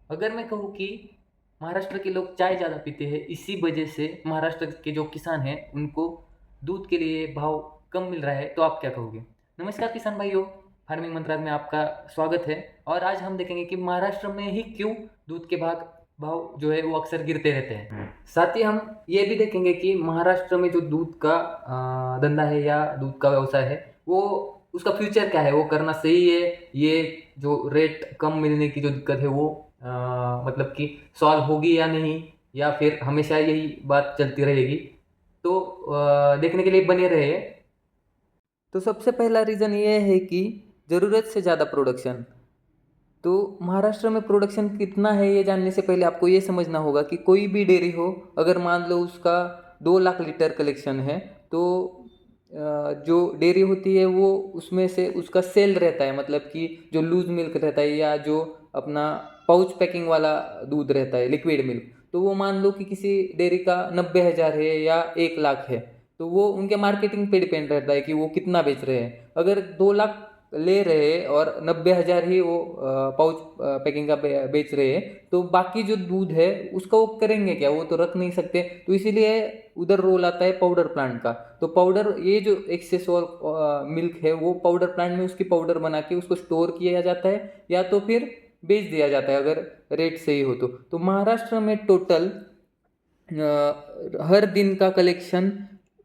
अगर मैं कहूँ कि महाराष्ट्र के लोग चाय ज़्यादा पीते हैं, इसी वजह से महाराष्ट्र के जो किसान हैं, उनको दूध के लिए भाव कम मिल रहा है, तो आप क्या कहोगे? नमस्कार किसान भाइयों, फार्मिंग मंत्रालय में आपका स्वागत है और आज हम देखेंगे कि महाराष्ट्र में ही क्यों दूध के भाव जो है वो अक्सर गिरते रहते हैं। साथ ही हम ये भी देखेंगे कि महाराष्ट्र में जो दूध का धंधा है या दूध का व्यवसाय है, वो उसका फ्यूचर क्या है, वो करना सही है, ये जो रेट कम मिलने की जो दिक्कत है वो मतलब कि सॉल्व होगी या नहीं, या फिर हमेशा यही बात चलती रहेगी। तो देखने के लिए बने रहे। तो सबसे पहला रीज़न ये है कि ज़रूरत से ज़्यादा प्रोडक्शन। तो महाराष्ट्र में प्रोडक्शन कितना है ये जानने से पहले आपको ये समझना होगा कि कोई भी डेयरी हो, अगर मान लो उसका 2 लाख लीटर कलेक्शन है, तो जो डेयरी होती है वो उसमें से उसका सेल रहता है, मतलब कि जो लूज मिल्क रहता है या जो अपना पाउच पैकिंग वाला दूध रहता है, लिक्विड मिल्क, तो वो मान लो कि किसी डेयरी का 90,000 है या 1 लाख है, तो वो उनके मार्केटिंग पे डिपेंड रहता है कि वो कितना बेच रहे हैं। अगर 2 लाख ले रहे हैं और 90,000 ही वो पाउच पैकिंग का बेच रहे हैं, तो बाकी जो दूध है उसका वो करेंगे क्या, वो तो रख नहीं सकते। तो इसीलिए उधर रोल आता है पाउडर प्लांट का। तो पाउडर, ये जो एक्सेस और मिल्क है वो पाउडर प्लांट में उसकी पाउडर बना के उसको स्टोर किया जाता है या तो फिर बेच दिया जाता है अगर रेट सही हो तो महाराष्ट्र में टोटल हर दिन का कलेक्शन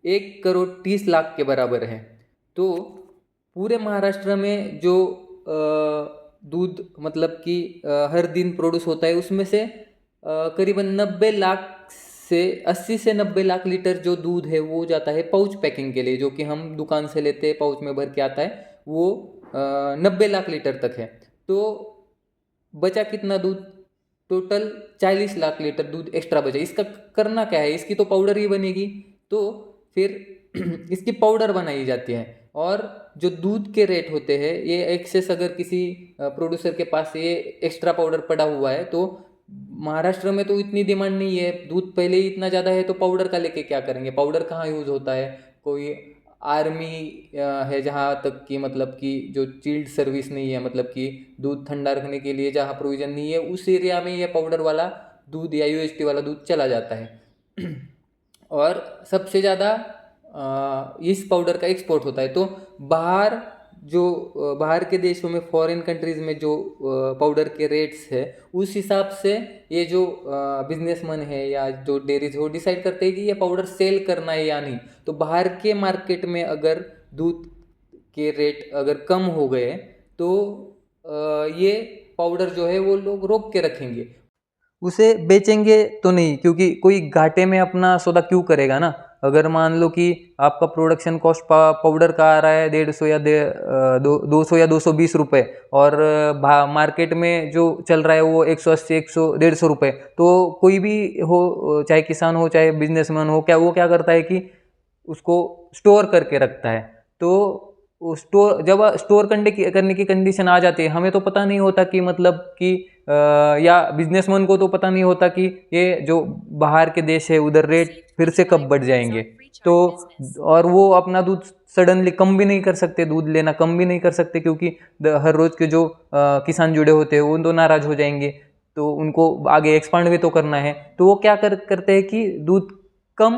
1,30,00,000 के बराबर है। तो पूरे महाराष्ट्र में जो दूध मतलब कि हर दिन प्रोड्यूस होता है उसमें से करीबन 90 लाख से 80 से 90 लाख लीटर जो दूध है वो जाता है पाउच पैकिंग के लिए, जो कि हम दुकान से लेते हैं, पाउच में भर के आता है वो 90 लाख लीटर तक है। तो बचा कितना दूध? टोटल 40 लाख लीटर दूध एक्स्ट्रा बचा। इसका करना क्या है? इसकी तो पाउडर ही बनेगी, तो फिर इसकी पाउडर बनाई जाती है। और जो दूध के रेट होते हैं ये एक्सेस, अगर किसी प्रोड्यूसर के पास ये एक्स्ट्रा पाउडर पड़ा हुआ है, तो महाराष्ट्र में तो इतनी डिमांड नहीं है, दूध पहले ही इतना ज़्यादा है, तो पाउडर का लेके क्या करेंगे? पाउडर कहाँ यूज़ होता है? कोई आर्मी है जहाँ तक कि मतलब कि जो चिल्ड सर्विस नहीं है, मतलब कि दूध ठंडा रखने के लिए जहाँ प्रोविज़न नहीं है, उस एरिया में ये पाउडर वाला दूध या यूएसटी वाला दूध चला जाता है। और सबसे ज़्यादा इस पाउडर का एक्सपोर्ट होता है। तो बाहर जो बाहर के देशों में, फॉरेन कंट्रीज़ में जो पाउडर के रेट्स है, उस हिसाब से ये जो बिजनेसमैन है या जो डेयरीज है वो डिसाइड करते हैं कि ये पाउडर सेल करना है या नहीं। तो बाहर के मार्केट में अगर दूध के रेट अगर कम हो गए तो ये पाउडर जो है वो लोग रोक के रखेंगे, उसे बेचेंगे तो नहीं, क्योंकि कोई घाटे में अपना सौदा क्यों करेगा ना। अगर मान लो कि आपका प्रोडक्शन कॉस्ट पाउडर का आ रहा है 150 या 200 या 220 रुपये, और मार्केट में जो चल रहा है वो 180, 150 रुपये, तो कोई भी हो, चाहे किसान हो चाहे बिजनेसमैन हो, वो क्या करता है कि उसको स्टोर करके रखता है। तो जब स्टोर करने की कंडीशन आ जाती है, हमें तो पता नहीं होता कि मतलब कि या बिजनेसमैन को तो पता नहीं होता कि ये जो बाहर के देश है उधर रेट फिर से कब बढ़ जाएंगे। तो और वो अपना दूध सडनली कम भी नहीं कर सकते, दूध लेना कम भी नहीं कर सकते, क्योंकि हर रोज़ के जो किसान जुड़े होते हैं वो तो नाराज़ हो जाएंगे, तो उनको आगे एक्सपांड भी तो करना है। तो वो क्या करते हैं कि दूध कम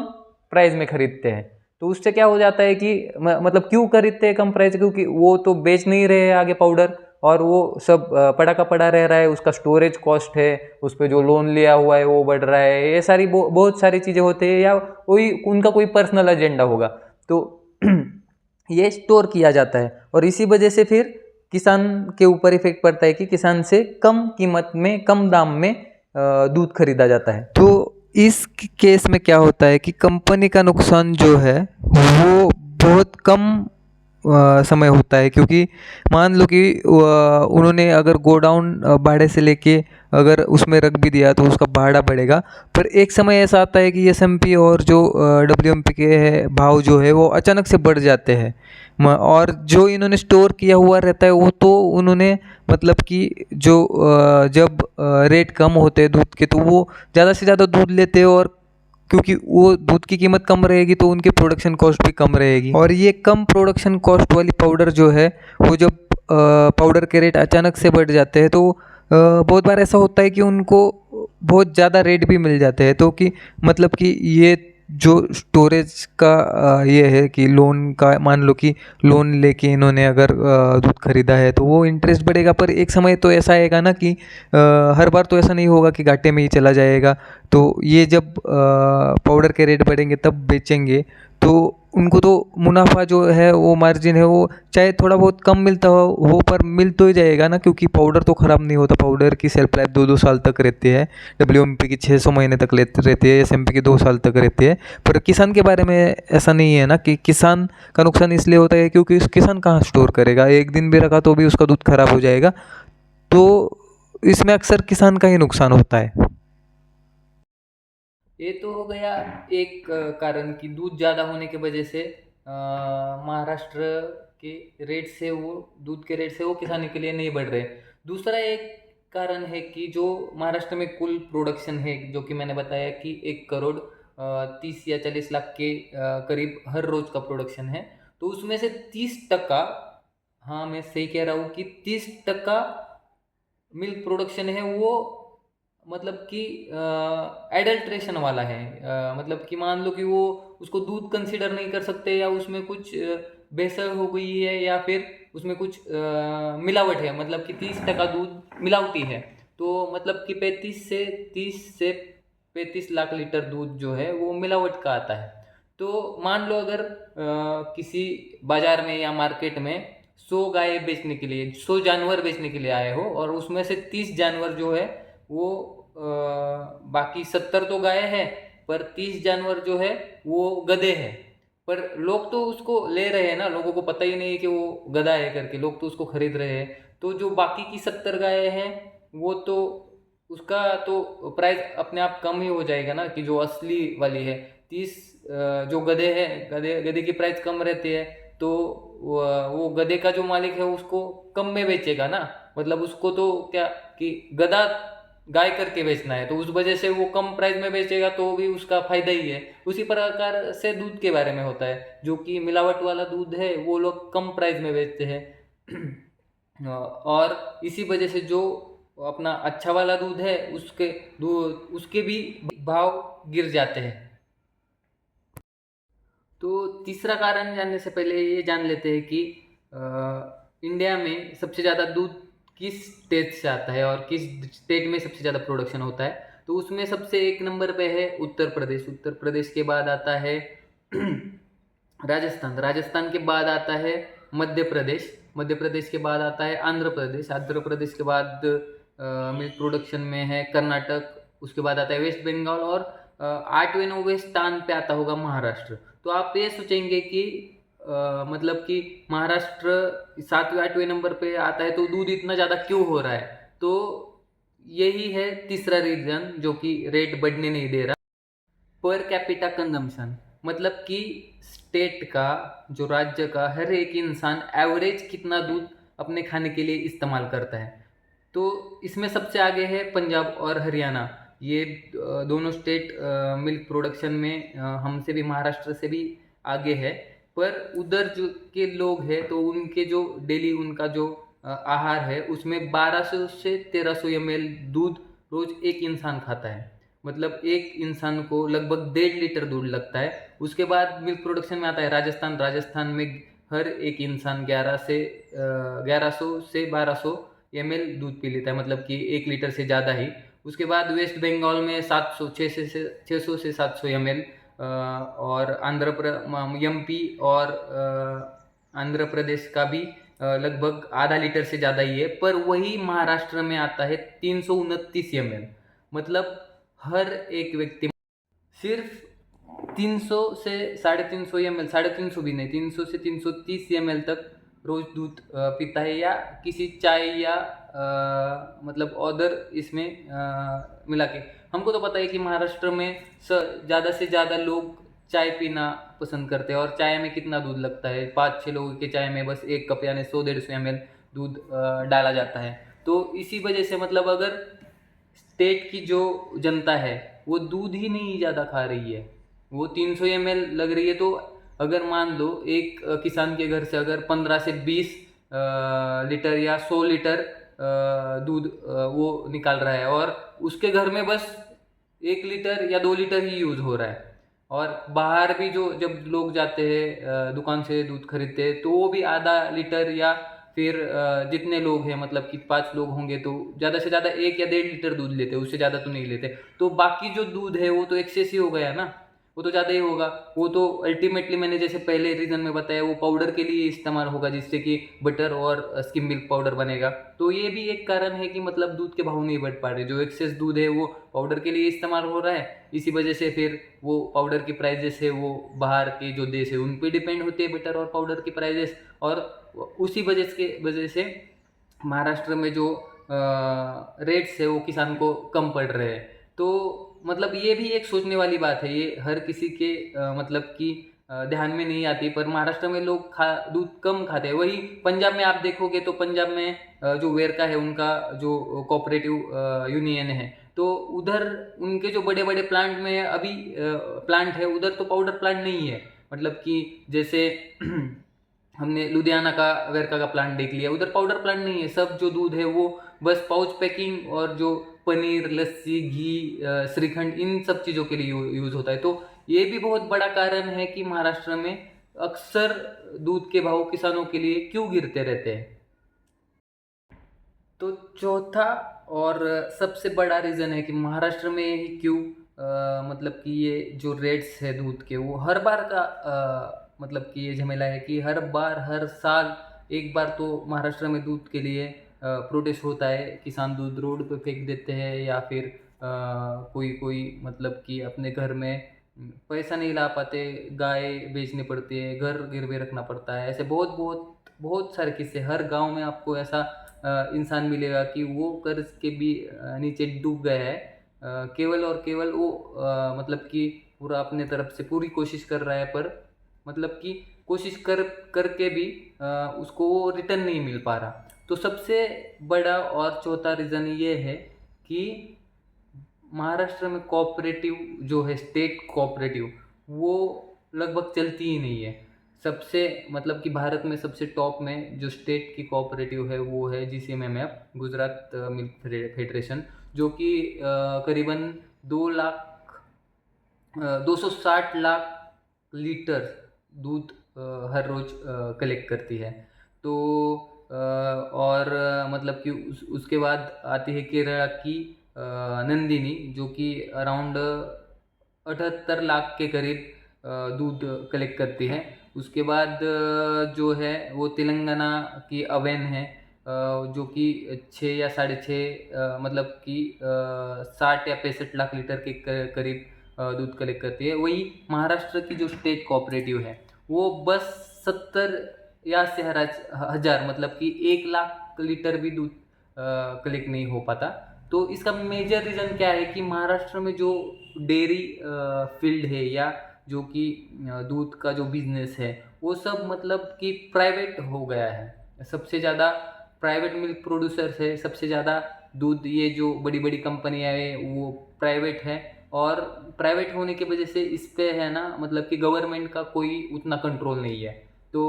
प्राइस में खरीदते हैं। तो उससे क्या हो जाता है कि मतलब क्यों खरीदते हैं कम प्राइस? क्योंकि वो तो बेच नहीं रहे हैं आगे पाउडर, और वो सब पड़ा का पड़ा रह रहा है, उसका स्टोरेज कॉस्ट है, उस पर जो लोन लिया हुआ है वो बढ़ रहा है, ये सारी बहुत सारी चीज़ें होती है, या कोई उनका कोई पर्सनल एजेंडा होगा, तो ये स्टोर किया जाता है। और इसी वजह से फिर किसान के ऊपर इफेक्ट पड़ता है कि किसान से कम कीमत में, कम दाम में दूध खरीदा जाता है। तो इस केस में क्या होता है कि कंपनी का नुकसान जो है वो बहुत कम समय होता है, क्योंकि मान लो कि उन्होंने अगर गोडाउन भाड़े से लेके अगर उसमें रख भी दिया तो उसका भाड़ा बढ़ेगा, पर एक समय ऐसा आता है कि एसएमपी और जो डब्ल्यूएमपी के है भाव जो है वो अचानक से बढ़ जाते हैं, और जो इन्होंने स्टोर किया हुआ रहता है वो तो उन्होंने मतलब कि जो जब रेट कम होते हैं दूध के तो वो ज़्यादा से ज़्यादा दूध लेते हैं, और क्योंकि वो दूध की कीमत कम रहेगी तो उनकी प्रोडक्शन कॉस्ट भी कम रहेगी। और ये कम प्रोडक्शन कॉस्ट वाली पाउडर जो है वो जब पाउडर के रेट अचानक से बढ़ जाते हैं तो बहुत बार ऐसा होता है कि उनको बहुत ज़्यादा रेट भी मिल जाते हैं, तो कि मतलब कि ये जो स्टोरेज का ये है कि लोन का, मान लो कि लोन लेके इन्होंने अगर दूध खरीदा है तो वो इंटरेस्ट बढ़ेगा, पर एक समय तो ऐसा आएगा ना कि हर बार तो ऐसा नहीं होगा कि घाटे में ही चला जाएगा। तो ये जब पाउडर के रेट बढ़ेंगे तब बेचेंगे तो उनको तो मुनाफा जो है, वो मार्जिन है, वो चाहे थोड़ा बहुत कम मिलता हो पर मिल तो ही जाएगा ना, क्योंकि पाउडर तो ख़राब नहीं होता। पाउडर की सेल्फ लाइफ 2-2 साल तक रहती है, WMP की 600 महीने तक रहती है, SMP की 2 साल तक रहती है। पर किसान के बारे में ऐसा नहीं है ना, कि किसान का नुकसान इसलिए होता है क्योंकि उस किसान कहाँ स्टोर करेगा, एक दिन भी रखा तो भी उसका दूध खराब हो जाएगा। तो इसमें अक्सर किसान का ही नुकसान होता है। ये तो हो गया एक कारण कि दूध ज़्यादा होने की वजह से महाराष्ट्र के रेट से वो दूध के रेट से वो किसानी के लिए नहीं बढ़ रहे। दूसरा एक कारण है कि जो महाराष्ट्र में कुल प्रोडक्शन है, जो कि मैंने बताया कि 1 करोड़ 30 या 40 लाख के करीब हर रोज़ का प्रोडक्शन है। तो उसमें से 30%, हाँ मैं सही कह रहा हूँ कि 30% मिल्क प्रोडक्शन है वो मतलब कि एडल्ट्रेशन वाला है। मतलब कि मान लो कि वो उसको दूध कंसीडर नहीं कर सकते, या उसमें कुछ भेसळ हो गई है, या फिर उसमें कुछ मिलावट है, मतलब कि 30% दूध मिलावटी है। तो मतलब कि 35 से 30 से 35 लाख लीटर दूध जो है वो मिलावट का आता है। तो मान लो अगर किसी बाजार में या मार्केट में 100 गाय बेचने के लिए, 100 जानवर बेचने के लिए आए हो, और उसमें से 30 जानवर जो है वो बाकी 70 तो गाय है, पर 30 जानवर जो है वो गधे हैं। पर लोग तो उसको ले रहे हैं ना, लोगों को पता ही नहीं है कि वो गधा है करके, लोग तो उसको खरीद रहे हैं। तो जो बाकी की 70 गाय हैं वो तो उसका तो प्राइस अपने आप कम ही हो जाएगा ना, कि जो असली वाली है। 30 जो गधे हैं, गधे गधे की प्राइस कम रहती है, तो वो गधे का जो मालिक है उसको कम में बेचेगा ना। मतलब उसको तो क्या कि गधा गाय करके बेचना है, तो उस वजह से वो कम प्राइस में बेचेगा तो भी उसका फायदा ही है। उसी प्रकार से दूध के बारे में होता है, जो कि मिलावट वाला दूध है वो लोग कम प्राइस में बेचते हैं। और इसी वजह से जो अपना अच्छा वाला दूध है उसके भी भाव गिर जाते हैं। तो तीसरा कारण जानने से पहले ये जान लेते हैं कि इंडिया में सबसे ज़्यादा दूध किस स्टेट से आता है और किस स्टेट में सबसे ज़्यादा प्रोडक्शन होता है। तो उसमें सबसे 1 नंबर पे है उत्तर प्रदेश। उत्तर प्रदेश के बाद आता है राजस्थान। राजस्थान के बाद आता है मध्य प्रदेश। मध्य प्रदेश के बाद आता है आंध्र प्रदेश। आंध्र प्रदेश के बाद मिल्क प्रोडक्शन में है कर्नाटक। उसके बाद आता है वेस्ट बंगाल, और 8वें 9वें स्थान पे आता होगा महाराष्ट्र। तो आप ये सोचेंगे कि मतलब कि महाराष्ट्र 7वें 8वें नंबर पे आता है तो दूध इतना ज़्यादा क्यों हो रहा है। तो यही है तीसरा रीज़न जो कि रेट बढ़ने नहीं दे रहा। पर कैपिटा कंजम्पशन, मतलब कि स्टेट का, जो राज्य का हर एक इंसान एवरेज कितना दूध अपने खाने के लिए इस्तेमाल करता है। तो इसमें सबसे आगे है पंजाब और हरियाणा। ये दोनों स्टेट मिल्क प्रोडक्शन में हमसे भी, महाराष्ट्र से भी आगे है। पर उधर जो के लोग हैं तो उनके जो डेली उनका जो आहार है उसमें 1200 से 1300 ml दूध रोज एक इंसान खाता है। मतलब एक इंसान को लगभग 1.5 लीटर दूध लगता है। उसके बाद मिल्क प्रोडक्शन में आता है राजस्थान। राजस्थान में हर एक इंसान 1100 से 1200 ml दूध पी लेता है, मतलब कि 1 लीटर से ज़्यादा ही। उसके बाद वेस्ट बंगाल में 600 से 700 ml, और MP और आंध्र प्रदेश का भी लगभग आधा लीटर से ज़्यादा ही है। पर वही महाराष्ट्र में आता है 329 ml। मतलब हर एक व्यक्ति सिर्फ 300 से 350 ml, 350 भी नहीं, 300 से 330 ml तक रोज दूध पीता है, या किसी चाय या मतलब अदर इसमें मिला के। हमको तो पता है कि महाराष्ट्र में ज़्यादा से ज़्यादा लोग चाय पीना पसंद करते हैं, और चाय में कितना दूध लगता है, 5-6 लोगों के चाय में बस 1 कप यानी 100-150 ml दूध डाला जाता है। तो इसी वजह से मतलब अगर स्टेट की जो जनता है वो दूध ही नहीं ज़्यादा खा रही है, वो 300 ml लग रही है, तो अगर मान लो एक किसान के घर से अगर 15 से 20 लीटर या 100 लीटर दूध वो निकाल रहा है और उसके घर में बस 1 लीटर या 2 लीटर ही यूज़ हो रहा है। और बाहर भी जो जब लोग जाते हैं दुकान से दूध खरीदते हैं तो वो भी आधा लीटर या फिर जितने लोग हैं मतलब कि 5 लोग होंगे तो ज़्यादा से ज़्यादा 1 या 1.5 लीटर दूध लेते हैं, उससे ज़्यादा तो नहीं लेते। तो बाकी जो दूध है वो तो एक्सेस ही हो गया ना, वो तो ज़्यादा ही होगा। वो तो अल्टीमेटली मैंने जैसे पहले रीज़न में बताया वो पाउडर के लिए इस्तेमाल होगा जिससे कि बटर और स्किम मिल्क पाउडर बनेगा। तो ये भी एक कारण है कि मतलब दूध के भाव नहीं बढ़ पा रहे। जो एक्सेस दूध है वो पाउडर के लिए इस्तेमाल हो रहा है, इसी वजह से फिर वो पाउडर की प्राइजेस है वो बाहर के जो देश है उन पे डिपेंड होती है बटर और पाउडर की प्राइजेस। और उसी वजह से महाराष्ट्र में जो रेट्स है वो किसान को कम पड़ रहे हैं। तो मतलब ये भी एक सोचने वाली बात है, ये हर किसी के मतलब कि ध्यान में नहीं आती। पर महाराष्ट्र में लोग दूध कम खाते हैं। वही पंजाब में आप देखोगे तो पंजाब में जो वेरका है उनका जो कोऑपरेटिव यूनियन है, तो उधर उनके जो बड़े बड़े प्लांट में अभी प्लांट है उधर तो पाउडर प्लांट नहीं है। मतलब कि जैसे हमने लुधियाना का वेरका का प्लांट देख लिया, उधर पाउडर प्लांट नहीं है। सब जो दूध है वो बस पाउच पैकिंग और जो पनीर, लस्सी, घी, श्रीखंड इन सब चीज़ों के लिए यूज़ होता है। तो ये भी बहुत बड़ा कारण है कि महाराष्ट्र में अक्सर दूध के भाव किसानों के लिए क्यों गिरते रहते हैं। तो चौथा और सबसे बड़ा रीज़न है कि महाराष्ट्र में ही क्यों मतलब कि ये जो रेट्स है दूध के वो हर बार का मतलब कि ये झमेला है कि हर बार हर साल एक बार तो महाराष्ट्र में दूध के लिए प्रोटेस्ट होता है। किसान दूध रोड पे फेंक देते हैं या फिर कोई कोई मतलब कि अपने घर में पैसा नहीं ला पाते, गाय बेचनी पड़ती है, घर गिरवे रखना पड़ता है। ऐसे बहुत बहुत बहुत सारे किस्से हर गांव में आपको ऐसा इंसान मिलेगा कि वो कर्ज के भी नीचे डूब गया है। केवल और केवल वो मतलब कि पूरा अपने तरफ से पूरी कोशिश कर रहा है, पर मतलब कि कोशिश करके भी उसको वो रिटर्न नहीं मिल पा रहा। तो सबसे बड़ा और चौथा रीज़न ये है कि महाराष्ट्र में कोऑपरेटिव जो है स्टेट कोऑपरेटिव वो लगभग चलती ही नहीं है। सबसे मतलब कि भारत में सबसे टॉप में जो स्टेट की कोऑपरेटिव है वो है जीसीएमएमएफ, गुजरात मिल्क फेडरेशन, जो कि करीबन 260 लाख लीटर दूध हर रोज़ कलेक्ट करती है। तो और मतलब कि उसके बाद आती है केरला की नंदिनी, जो कि अराउंड 78 लाख के करीब दूध कलेक्ट करती है। उसके बाद जो है वो तेलंगाना की अवेन है जो कि 6 या 6.5 मतलब कि 60 या 65 लाख लीटर के करीब दूध कलेक्ट करती है। वही महाराष्ट्र की जो स्टेट कोऑपरेटिव है वो बस 70 या से हज़ार मतलब कि 1 लाख लीटर भी दूध कलेक्ट नहीं हो पाता। तो इसका मेजर रीज़न क्या है कि महाराष्ट्र में जो डेयरी फील्ड है या जो कि दूध का जो बिजनेस है वो सब मतलब कि प्राइवेट हो गया है। सबसे ज़्यादा प्राइवेट मिल्क प्रोड्यूसर्स है, सबसे ज़्यादा दूध ये जो बड़ी बड़ी कंपनियाँ है वो प्राइवेट है। और प्राइवेट होने की वजह से इस पे है ना मतलब कि गवर्नमेंट का कोई उतना कंट्रोल नहीं है। तो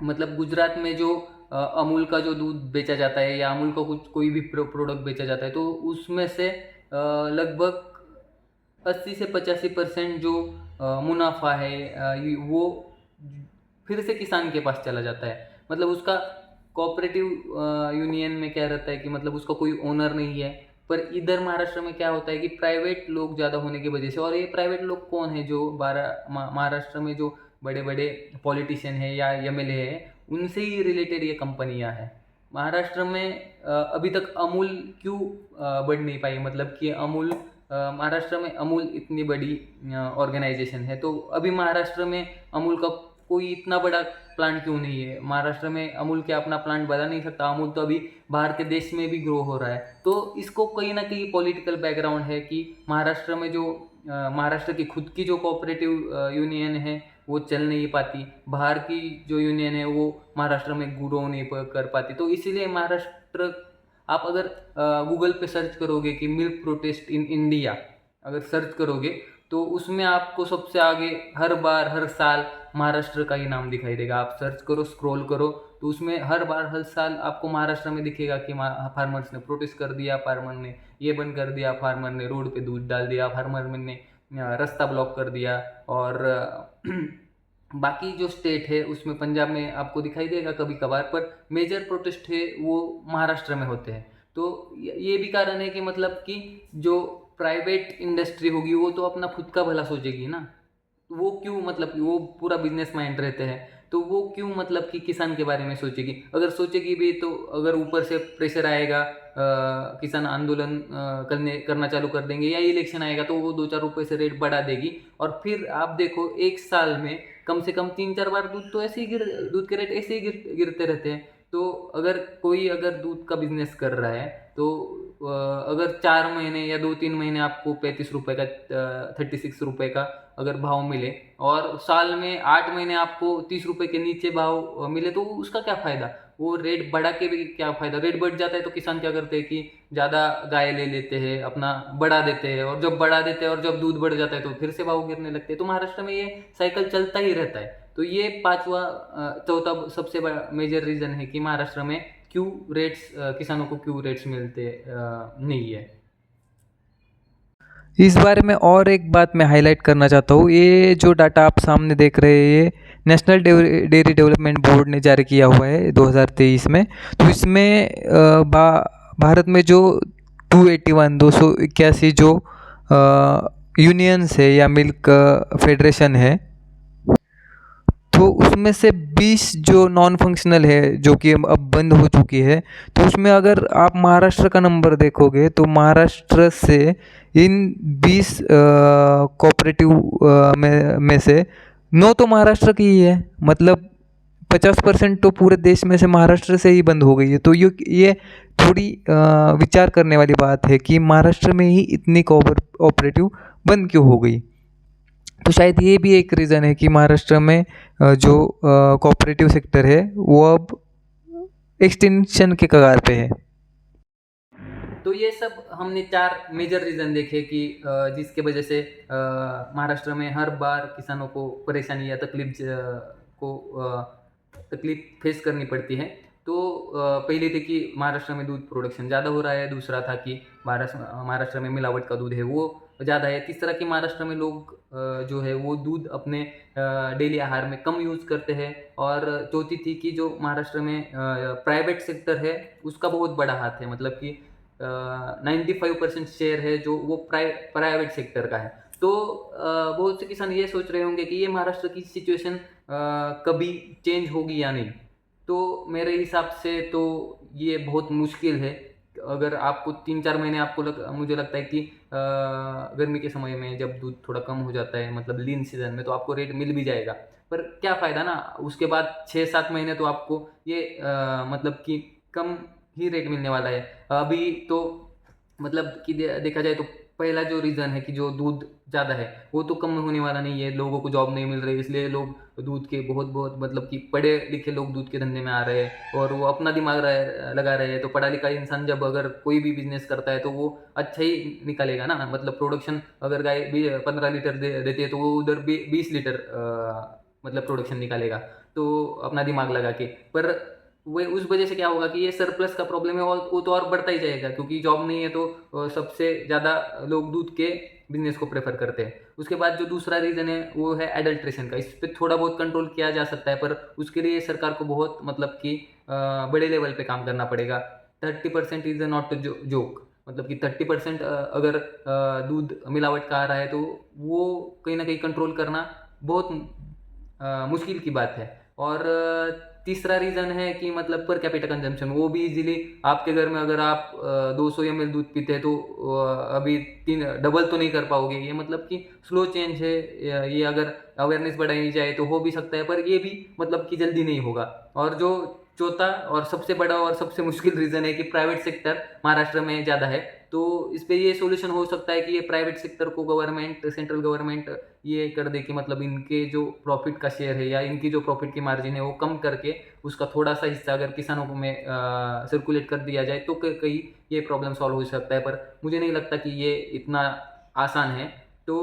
मतलब गुजरात में जो अमूल का जो दूध बेचा जाता है या अमूल का कुछ कोई भी प्रोडक्ट बेचा जाता है तो उसमें से लगभग 80 से 85% जो मुनाफा है वो फिर से किसान के पास चला जाता है। मतलब उसका कोऑपरेटिव यूनियन में क्या रहता है कि मतलब उसका कोई ओनर नहीं है। पर इधर महाराष्ट्र में क्या होता है कि प्राइवेट लोग ज़्यादा होने की वजह से, और ये प्राइवेट लोग कौन है जो महाराष्ट्र में जो बड़े बड़े पॉलिटिशियन है या एमएलए है उनसे ही रिलेटेड ये कंपनियां हैं। महाराष्ट्र में अभी तक अमूल क्यों बढ़ नहीं पाई, मतलब कि अमूल महाराष्ट्र में अमूल इतनी बड़ी ऑर्गेनाइजेशन है तो अभी महाराष्ट्र में अमूल का कोई इतना बड़ा प्लांट क्यों नहीं है। महाराष्ट्र में अमूल क्या अपना प्लांट बना नहीं सकता? अमूल तो अभी बाहर के देश में भी ग्रो हो रहा है। तो इसको कहीं ना कहीं पॉलिटिकल बैकग्राउंड है कि महाराष्ट्र में जो महाराष्ट्र की खुद की जो कोऑपरेटिव यूनियन है वो चल नहीं पाती, बाहर की जो यूनियन है वो महाराष्ट्र में ग्रो नहीं कर पाती। तो इसीलिए महाराष्ट्र, आप अगर गूगल पे सर्च करोगे कि मिल्क प्रोटेस्ट इन इंडिया अगर सर्च करोगे तो उसमें आपको सबसे आगे हर बार हर साल महाराष्ट्र का ही नाम दिखाई देगा। आप सर्च करो, स्क्रॉल करो, तो उसमें हर बार हर साल आपको महाराष्ट्र में दिखेगा कि फार्मर्स ने प्रोटेस्ट कर दिया, फार्मर ने ये बंद कर दिया, फार्मर ने रोड पे दूध डाल दिया, फार्मर ने रास्ता ब्लॉक कर दिया। और बाकी जो स्टेट है उसमें पंजाब में आपको दिखाई देगा कभी कभार, पर मेजर प्रोटेस्ट है वो महाराष्ट्र में होते हैं। तो ये भी कारण है कि मतलब कि जो प्राइवेट इंडस्ट्री होगी वो तो अपना खुद का भला सोचेगी ना, वो क्यों मतलब कि वो पूरा बिजनेस माइंड रहते हैं, तो वो क्यों मतलब कि किसान के बारे में सोचेगी। अगर सोचेगी भी तो अगर ऊपर से प्रेशर आएगा, किसान आंदोलन करना चालू कर देंगे या इलेक्शन आएगा तो वो 2-4 रुपये से रेट बढ़ा देगी। और फिर आप देखो एक साल में कम से कम 3-4 बार दूध के रेट ऐसे ही गिरते रहते हैं। तो अगर दूध का बिजनेस कर रहा है तो अगर 4 महीने या 2-3 महीने आपको 35 रुपये का 36 रुपये का अगर भाव मिले और साल में 8 महीने आपको 30 रुपये के नीचे भाव मिले, तो उसका क्या फ़ायदा। वो रेट बढ़ा के भी क्या फ़ायदा। रेट बढ़ जाता है तो किसान क्या करते हैं कि ज़्यादा गाय ले लेते हैं, अपना बढ़ा देते हैं, और जब बढ़ा देते हैं और जब दूध बढ़ जाता है तो फिर से भाव गिरने लगते हैं। तो महाराष्ट्र में ये साइकिल चलता ही रहता है। तो ये चौथा सबसे बड़ा मेजर रीज़न है कि महाराष्ट्र में क्यों रेट्स किसानों को क्यों रेट्स मिलते नहीं है। इस बारे में और एक बात मैं हाईलाइट करना चाहता हूँ। ये जो डाटा आप सामने देख रहे हैं ये नेशनल डेयरी डेवलपमेंट बोर्ड ने जारी किया हुआ है 2023 में। तो इसमें भारत में जो 281 जो यूनियंस है या मिल्क फेडरेशन है, तो उसमें से 20 जो नॉन फंक्शनल है जो कि अब बंद हो चुकी है। तो उसमें अगर आप महाराष्ट्र का नंबर देखोगे तो महाराष्ट्र से इन 20 कोऑपरेटिव में से 9 तो महाराष्ट्र की ही है। मतलब 50% तो पूरे देश में से महाराष्ट्र से ही बंद हो गई है। तो ये थोड़ी विचार करने वाली बात है कि महाराष्ट्र में ही इतनी कोऑपरेटिव बंद क्यों हो गई। तो शायद ये भी एक रीज़न है कि महाराष्ट्र में जो कोऑपरेटिव सेक्टर है वो अब एक्सटेंशन के कगार पे है। तो ये सब हमने 4 मेजर रीज़न देखे कि जिसके वजह से महाराष्ट्र में हर बार किसानों को परेशानी या तकलीफ फेस करनी पड़ती है। तो पहले थे कि महाराष्ट्र में दूध प्रोडक्शन ज़्यादा हो रहा है, दूसरा था कि महाराष्ट्र में मिलावट का दूध है वो ज़्यादा है, तीसरा कि महाराष्ट्र में लोग जो है वो दूध अपने डेली आहार में कम यूज़ करते हैं, और चौथी थी कि जो महाराष्ट्र में प्राइवेट सेक्टर है उसका बहुत बड़ा हाथ है। मतलब कि 95% शेयर है जो वो प्राइवेट सेक्टर का है। तो बहुत से किसान ये सोच रहे होंगे कि ये महाराष्ट्र की सिचुएशन कभी चेंज होगी या नहीं। तो मेरे हिसाब से तो ये बहुत मुश्किल है। अगर आपको 3-4 महीने मुझे लगता है कि गर्मी के समय में जब दूध थोड़ा कम हो जाता है, मतलब लीन सीजन में, तो आपको रेट मिल भी जाएगा। पर क्या फ़ायदा ना, उसके बाद 6-7 महीने तो आपको ये मतलब कि कम ही रेट मिलने वाला है। अभी तो मतलब कि देखा जाए तो पहला जो रीज़न है कि जो दूध ज़्यादा है वो तो कम होने वाला नहीं है। लोगों को जॉब नहीं मिल रही, इसलिए लोग दूध के बहुत मतलब कि पढ़े लिखे लोग दूध के धंधे में आ रहे हैं और वो अपना दिमाग लगा रहे हैं। तो पढ़ा लिखा इंसान जब अगर कोई भी बिजनेस करता है तो वो अच्छा ही निकालेगा ना। मतलब प्रोडक्शन अगर गाय 15 लीटर देती है तो वो उधर 20 लीटर मतलब प्रोडक्शन निकालेगा, तो अपना दिमाग लगा के। पर वो उस वजह से क्या होगा कि ये सरप्लस का प्रॉब्लम है और वो तो और बढ़ता ही जाएगा, क्योंकि जॉब नहीं है तो सबसे ज़्यादा लोग दूध के बिजनेस को प्रेफर करते हैं। उसके बाद जो दूसरा रीज़न है वो है एडल्ट्रेशन का। इस पर थोड़ा बहुत कंट्रोल किया जा सकता है, पर उसके लिए सरकार को बहुत मतलब कि बड़े लेवल पे काम करना पड़ेगा। 30% इज़ नॉट जोक। मतलब कि 30% अगर दूध मिलावट का आ रहा है तो वो कहीं ना कहीं कंट्रोल करना बहुत मुश्किल की बात है। और तीसरा रीज़न है कि मतलब पर कैपिटा कंजम्पशन, वो भी इजीली आपके घर में अगर आप 200 ml दूध पीते हैं तो अभी डबल तो नहीं कर पाओगे। ये मतलब कि स्लो चेंज है। ये अगर अवेयरनेस बढ़ाई जाए तो हो भी सकता है, पर ये भी मतलब कि जल्दी नहीं होगा। और जो चौथा और सबसे बड़ा और सबसे मुश्किल रीज़न है कि प्राइवेट सेक्टर महाराष्ट्र में ज़्यादा है। तो इस पर ये सोल्यूशन हो सकता है कि ये प्राइवेट सेक्टर को सेंट्रल गवर्नमेंट ये कर दे कि मतलब इनके जो प्रॉफिट का शेयर है या इनकी जो प्रॉफिट की मार्जिन है वो कम करके उसका थोड़ा सा हिस्सा अगर किसानों को में सर्कुलेट कर दिया जाए तो कहीं ये प्रॉब्लम सॉल्व हो सकता है। पर मुझे नहीं लगता कि ये इतना आसान है। तो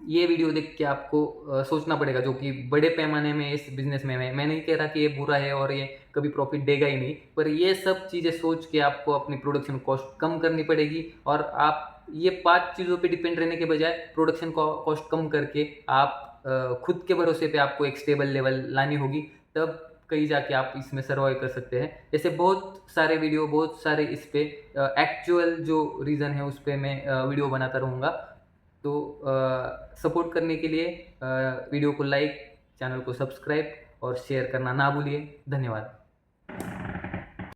ये वीडियो देख के आपको सोचना पड़ेगा, जो कि बड़े पैमाने में इस बिजनेस में मैं नहीं कह रहा कि ये बुरा है और ये कभी प्रॉफिट देगा ही नहीं, पर ये सब चीज़ें सोच के आपको अपनी प्रोडक्शन कॉस्ट कम करनी पड़ेगी। और आप ये 5 चीज़ों पे डिपेंड रहने के बजाय प्रोडक्शन कॉस्ट कम करके आप खुद के भरोसे पे आपको एक स्टेबल लेवल लानी होगी, तब कहीं जाके आप इसमें सर्वाइव कर सकते हैं। ऐसे बहुत सारे वीडियो, बहुत सारे इस पे एक्चुअल जो रीज़न है उस पे मैं वीडियो बनाता रहूँगा। तो सपोर्ट करने के लिए वीडियो को लाइक, चैनल को सब्सक्राइब और शेयर करना ना भूलिए। धन्यवाद।